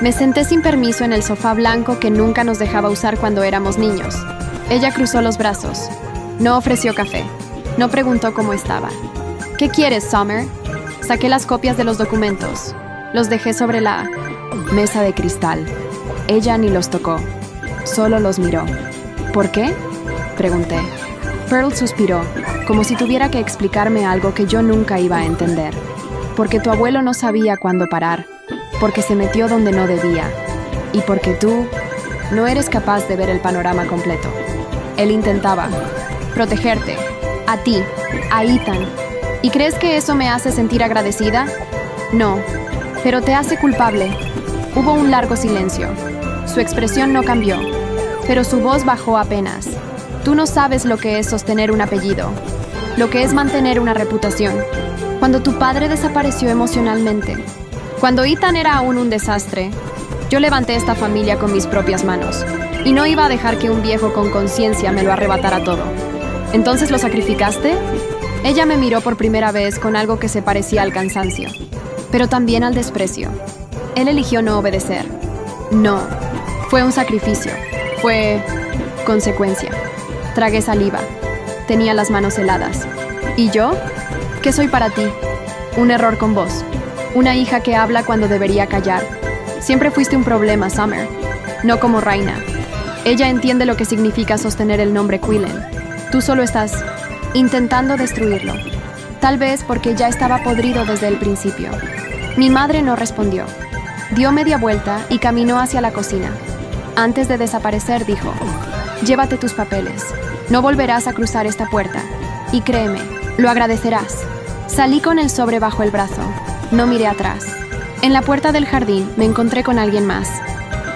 Me senté sin permiso en el sofá blanco que nunca nos dejaba usar cuando éramos niños. Ella cruzó los brazos. No ofreció café. No preguntó cómo estaba. ¿Qué quieres, Summer? Saqué las copias de los documentos. Los dejé sobre la mesa de cristal. Ella ni los tocó. Solo los miró. ¿Por qué? Pregunté. Pearl suspiró, como si tuviera que explicarme algo que yo nunca iba a entender. Porque tu abuelo no sabía cuándo parar. Porque se metió donde no debía. Y porque tú no eres capaz de ver el panorama completo. Él intentaba protegerte. A ti, a Ethan. ¿Y crees que eso me hace sentir agradecida? No, pero te hace culpable. Hubo un largo silencio. Su expresión no cambió, pero su voz bajó apenas. Tú no sabes lo que es sostener un apellido, lo que es mantener una reputación. Cuando tu padre desapareció emocionalmente, cuando Ethan era aún un desastre, yo levanté esta familia con mis propias manos, y no iba a dejar que un viejo con conciencia me lo arrebatara todo. ¿Entonces lo sacrificaste? Ella me miró por primera vez con algo que se parecía al cansancio, pero también al desprecio. Él eligió no obedecer. No, fue un sacrificio. Fue consecuencia. Tragué saliva. Tenía las manos heladas. ¿Y yo? ¿Qué soy para ti? Un error con vos. Una hija que habla cuando debería callar. Siempre fuiste un problema, Summer. No como Raina. Ella entiende lo que significa sostener el nombre Quillen. Tú solo estás intentando destruirlo. Tal vez porque ya estaba podrido desde el principio. Mi madre no respondió. Dio media vuelta y caminó hacia la cocina. Antes de desaparecer, dijo: llévate tus papeles. No volverás a cruzar esta puerta. Y créeme, lo agradecerás. Salí con el sobre bajo el brazo. No miré atrás. En la puerta del jardín me encontré con alguien más.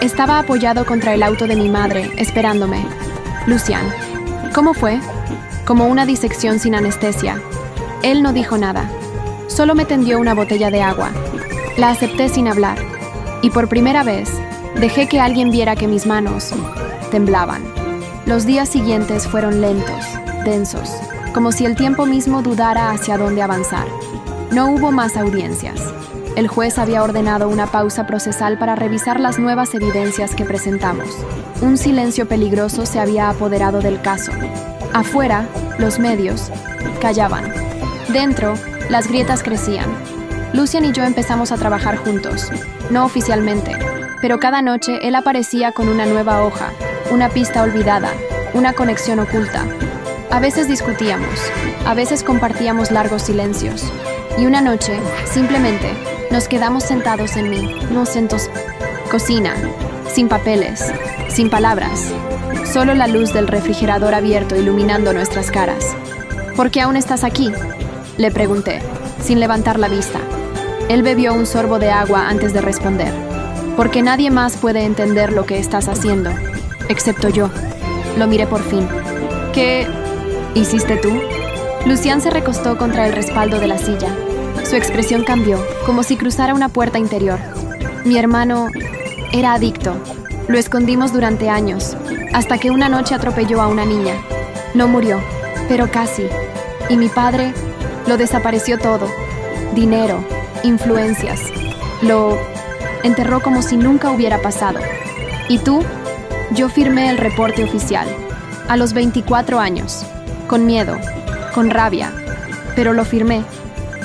Estaba apoyado contra el auto de mi madre, esperándome. Lucian. ¿Cómo fue? Como una disección sin anestesia. Él no dijo nada. Solo me tendió una botella de agua. La acepté sin hablar. Y por primera vez, dejé que alguien viera que mis manos temblaban. Los días siguientes fueron lentos, densos, como si el tiempo mismo dudara hacia dónde avanzar. No hubo más audiencias. El juez había ordenado una pausa procesal para revisar las nuevas evidencias que presentamos. Un silencio peligroso se había apoderado del caso. Afuera, los medios callaban. Dentro, las grietas crecían. Lucian y yo empezamos a trabajar juntos, no oficialmente, pero cada noche él aparecía con una nueva hoja, una pista olvidada, una conexión oculta. A veces discutíamos, a veces compartíamos largos silencios. Y una noche, simplemente, nos quedamos sentados en mi cocina, sin papeles, sin palabras, solo la luz del refrigerador abierto iluminando nuestras caras. ¿Por qué aún estás aquí?, le pregunté, sin levantar la vista. Él bebió un sorbo de agua antes de responder. Porque nadie más puede entender lo que estás haciendo, excepto yo. Lo miré por fin. ¿Qué hiciste tú? Lucian se recostó contra el respaldo de la silla. Su expresión cambió, como si cruzara una puerta interior. Mi hermano era adicto. Lo escondimos durante años, hasta que una noche atropelló a una niña. No murió, pero casi. Y mi padre lo desapareció todo. Dinero, influencias. Lo enterró como si nunca hubiera pasado. ¿Y tú? Yo firmé el reporte oficial. A los 24 años. Con miedo, con rabia. Pero lo firmé.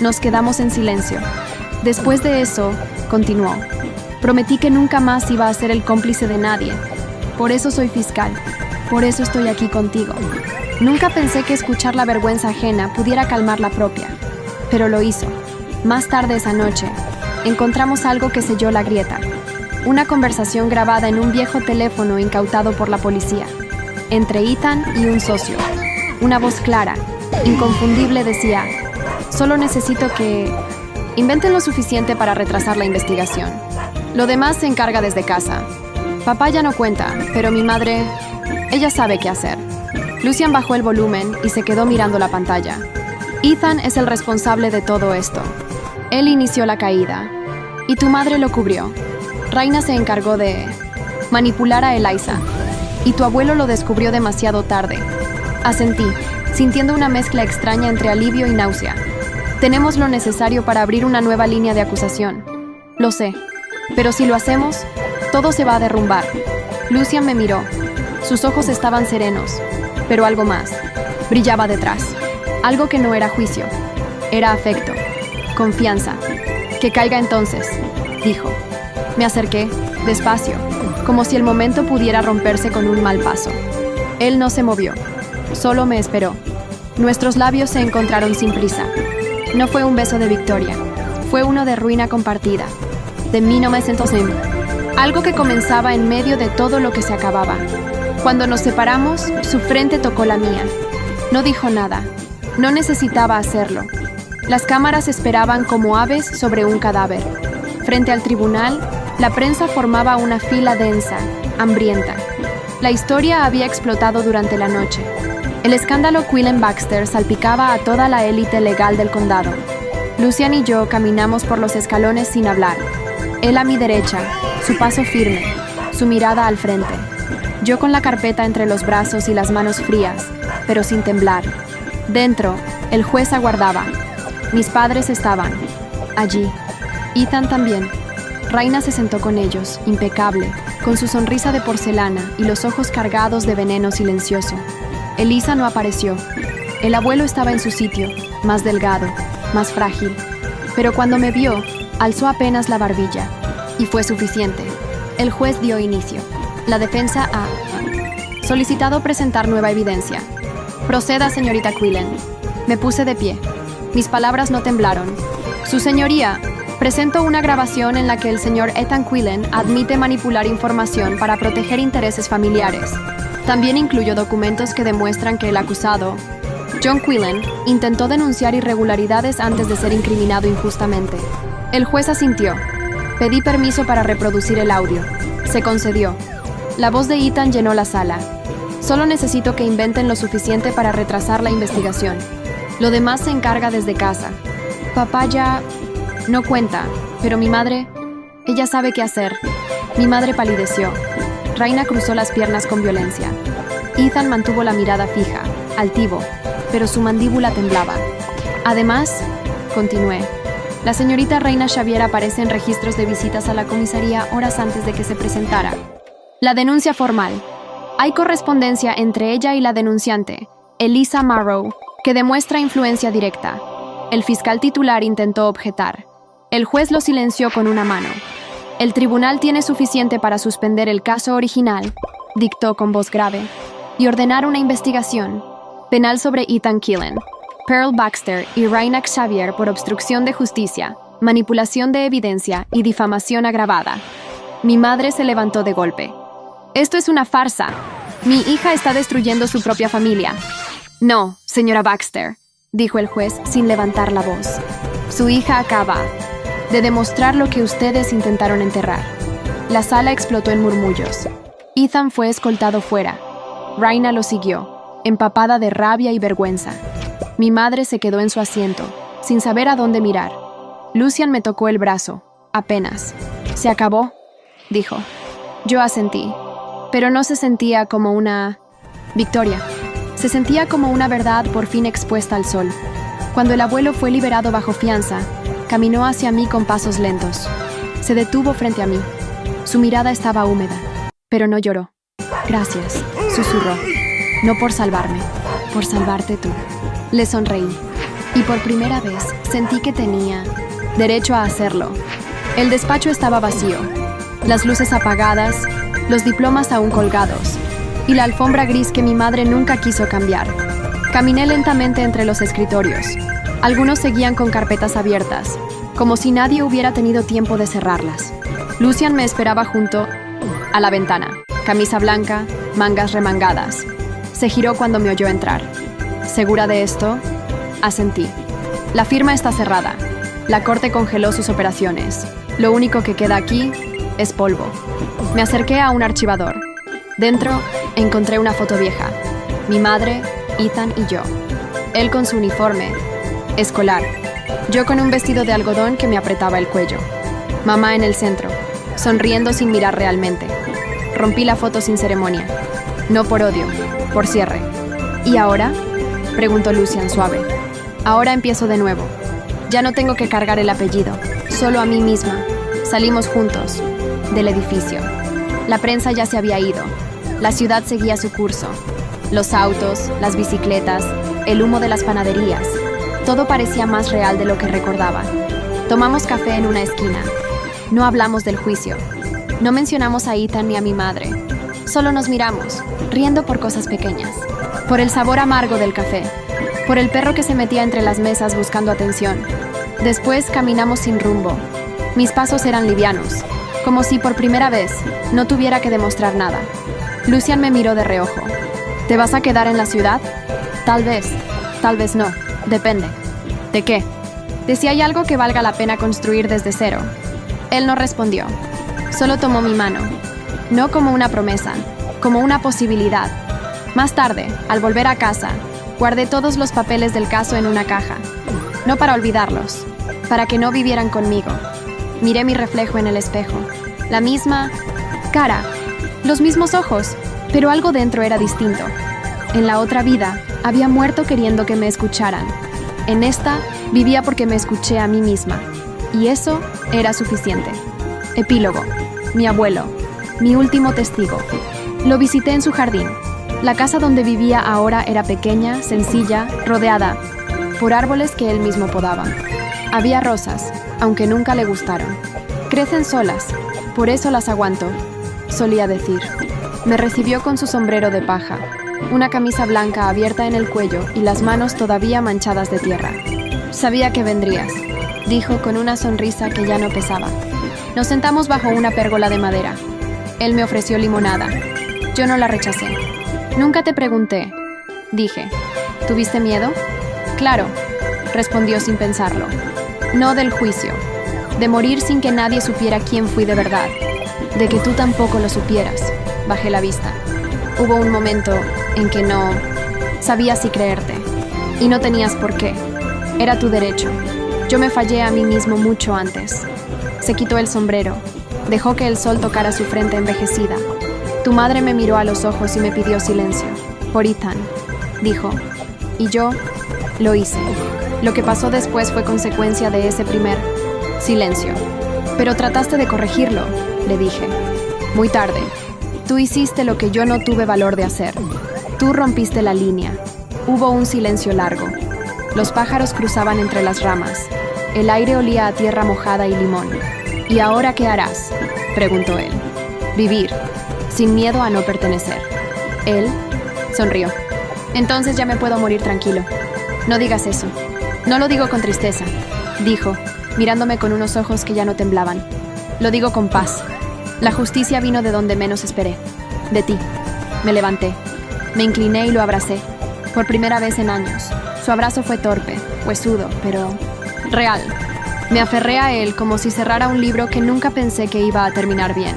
Nos quedamos en silencio. Después de eso, continuó. Prometí que nunca más iba a ser el cómplice de nadie. Por eso soy fiscal. Por eso estoy aquí contigo. Nunca pensé que escuchar la vergüenza ajena pudiera calmar la propia. Pero lo hizo. Más tarde esa noche, encontramos algo que selló la grieta. Una conversación grabada en un viejo teléfono incautado por la policía. Entre Ethan y un socio. Una voz clara, inconfundible decía: solo necesito que inventen lo suficiente para retrasar la investigación. Lo demás se encarga desde casa. Papá ya no cuenta, pero mi madre, ella sabe qué hacer. Lucian bajó el volumen y se quedó mirando la pantalla. Ethan es el responsable de todo esto. Él inició la caída. Y tu madre lo cubrió. Raina se encargó de manipular a Eliza. Y tu abuelo lo descubrió demasiado tarde. Asentí, sintiendo una mezcla extraña entre alivio y náusea. Tenemos lo necesario para abrir una nueva línea de acusación. Lo sé. Pero si lo hacemos, todo se va a derrumbar. Lucian me miró. Sus ojos estaban serenos. Pero algo más. Brillaba detrás. Algo que no era juicio. Era afecto. Confianza. Que caiga entonces, dijo. Me acerqué, despacio, como si el momento pudiera romperse con un mal paso. Él no se movió. Solo me esperó. Nuestros labios se encontraron sin prisa. No fue un beso de victoria. Fue uno de ruina compartida. De 1900. Algo que comenzaba en medio de todo lo que se acababa. Cuando nos separamos, su frente tocó la mía. No dijo nada. No necesitaba hacerlo. Las cámaras esperaban como aves sobre un cadáver. Frente al tribunal, la prensa formaba una fila densa, hambrienta. La historia había explotado durante la noche. El escándalo Quillen Baxter salpicaba a toda la élite legal del condado. Lucian y yo caminamos por los escalones sin hablar. Él a mi derecha, su paso firme, su mirada al frente. Yo con la carpeta entre los brazos y las manos frías, pero sin temblar. Dentro, el juez aguardaba. Mis padres estaban allí. Ethan también. Raina se sentó con ellos, impecable, con su sonrisa de porcelana y los ojos cargados de veneno silencioso. Eliza no apareció. El abuelo estaba en su sitio, más delgado, más frágil. Pero cuando me vio, alzó apenas la barbilla. Y fue suficiente. El juez dio inicio. La defensa ha solicitado presentar nueva evidencia. Proceda, señorita Quillen. Me puse de pie. Mis palabras no temblaron. Su señoría, presento una grabación en la que el señor Ethan Quillen admite manipular información para proteger intereses familiares. También incluyo documentos que demuestran que el acusado, John Quillen, intentó denunciar irregularidades antes de ser incriminado injustamente. El juez asintió. Pedí permiso para reproducir el audio. Se concedió. La voz de Ethan llenó la sala. Solo necesito que inventen lo suficiente para retrasar la investigación. Lo demás se encarga desde casa. Papá ya no cuenta, pero mi madre, ella sabe qué hacer. Mi madre palideció. Raina cruzó las piernas con violencia. Ethan mantuvo la mirada fija, altivo, pero su mandíbula temblaba. Además, continué, la señorita Raina Xavier aparece en registros de visitas a la comisaría horas antes de que se presentara. La denuncia formal. Hay correspondencia entre ella y la denunciante, Eliza Marrow, que demuestra influencia directa. El fiscal titular intentó objetar. El juez lo silenció con una mano. El tribunal tiene suficiente para suspender el caso original, dictó con voz grave, y ordenar una investigación penal sobre Ethan Quillen, Pearl Baxter y Raina Xavier por obstrucción de justicia, manipulación de evidencia y difamación agravada. Mi madre se levantó de golpe. Esto es una farsa. Mi hija está destruyendo su propia familia. No, señora Baxter, dijo el juez sin levantar la voz. Su hija acaba de demostrar lo que ustedes intentaron enterrar. La sala explotó en murmullos. Ethan fue escoltado fuera. Raina lo siguió, empapada de rabia y vergüenza. Mi madre se quedó en su asiento, sin saber a dónde mirar. Lucian me tocó el brazo, apenas. «¿Se acabó?», dijo. Yo asentí, pero no se sentía como una victoria. Se sentía como una verdad por fin expuesta al sol. Cuando el abuelo fue liberado bajo fianza, caminó hacia mí con pasos lentos. Se detuvo frente a mí. Su mirada estaba húmeda, pero no lloró. «Gracias», susurró. «No por salvarme, por salvarte tú». Le sonreí, y por primera vez sentí que tenía derecho a hacerlo. El despacho estaba vacío, las luces apagadas, los diplomas aún colgados, y la alfombra gris que mi madre nunca quiso cambiar. Caminé lentamente entre los escritorios. Algunos seguían con carpetas abiertas, como si nadie hubiera tenido tiempo de cerrarlas. Lucian me esperaba junto a la ventana, camisa blanca, mangas remangadas. Se giró cuando me oyó entrar. ¿Segura de esto?, asentí. La firma está cerrada. La corte congeló sus operaciones. Lo único que queda aquí es polvo. Me acerqué a un archivador. Dentro encontré una foto vieja. Mi madre, Ethan y yo. Él con su uniforme escolar. Yo con un vestido de algodón que me apretaba el cuello. Mamá en el centro, sonriendo sin mirar realmente. Rompí la foto sin ceremonia. No por odio, por cierre. ¿Y ahora?, preguntó Lucian suave. Ahora empiezo de nuevo. Ya no tengo que cargar el apellido, solo a mí misma. Salimos juntos, del edificio. La prensa ya se había ido. La ciudad seguía su curso. Los autos, las bicicletas, el humo de las panaderías. Todo parecía más real de lo que recordaba. Tomamos café en una esquina. No hablamos del juicio. No mencionamos a Ethan ni a mi madre. Solo nos miramos, riendo por cosas pequeñas. Por el sabor amargo del café. Por el perro que se metía entre las mesas buscando atención. Después caminamos sin rumbo. Mis pasos eran livianos, como si por primera vez no tuviera que demostrar nada. Lucian me miró de reojo. ¿Te vas a quedar en la ciudad? Tal vez no. Depende. ¿De qué? De si hay algo que valga la pena construir desde cero. Él no respondió. Solo tomó mi mano. No como una promesa, como una posibilidad. Más tarde, al volver a casa, guardé todos los papeles del caso en una caja. No para olvidarlos, para que no vivieran conmigo. Miré mi reflejo en el espejo. La misma cara, los mismos ojos, pero algo dentro era distinto. En la otra vida, había muerto queriendo que me escucharan. En esta, vivía porque me escuché a mí misma. Y eso era suficiente. Epílogo. Mi abuelo. Mi último testigo. Lo visité en su jardín. La casa donde vivía ahora era pequeña, sencilla, rodeada por árboles que él mismo podaba. Había rosas, aunque nunca le gustaron. Crecen solas, por eso las aguanto, solía decir. Me recibió con su sombrero de paja, una camisa blanca abierta en el cuello y las manos todavía manchadas de tierra. Sabía que vendrías, dijo con una sonrisa que ya no pesaba. Nos sentamos bajo una pérgola de madera. Él me ofreció limonada. Yo no la rechacé. Nunca te pregunté, dije. ¿Tuviste miedo? Claro, respondió sin pensarlo. No del juicio, de morir sin que nadie supiera quién fui de verdad, de que tú tampoco lo supieras. Bajé la vista. Hubo un momento en que no sabía si creerte, y no tenías por qué. Era tu derecho. Yo me fallé a mí mismo mucho antes. Se quitó el sombrero, dejó que el sol tocara su frente envejecida. Tu madre me miró a los ojos y me pidió silencio. Por Ethan, dijo. Y yo lo hice. Lo que pasó después fue consecuencia de ese primer silencio. Pero trataste de corregirlo, le dije. Muy tarde. Tú hiciste lo que yo no tuve valor de hacer. Tú rompiste la línea. Hubo un silencio largo. Los pájaros cruzaban entre las ramas. El aire olía a tierra mojada y limón. ¿Y ahora qué harás?, preguntó él. Vivir, sin miedo a no pertenecer. Él sonrió. Entonces ya me puedo morir tranquilo. No digas eso. No lo digo con tristeza, dijo, mirándome con unos ojos que ya no temblaban. Lo digo con paz. La justicia vino de donde menos esperé. De ti. Me levanté. Me incliné y lo abracé. Por primera vez en años. Su abrazo fue torpe, huesudo, pero real. Me aferré a él como si cerrara un libro que nunca pensé que iba a terminar bien.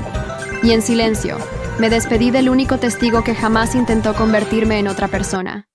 Y en silencio, me despedí del único testigo que jamás intentó convertirme en otra persona.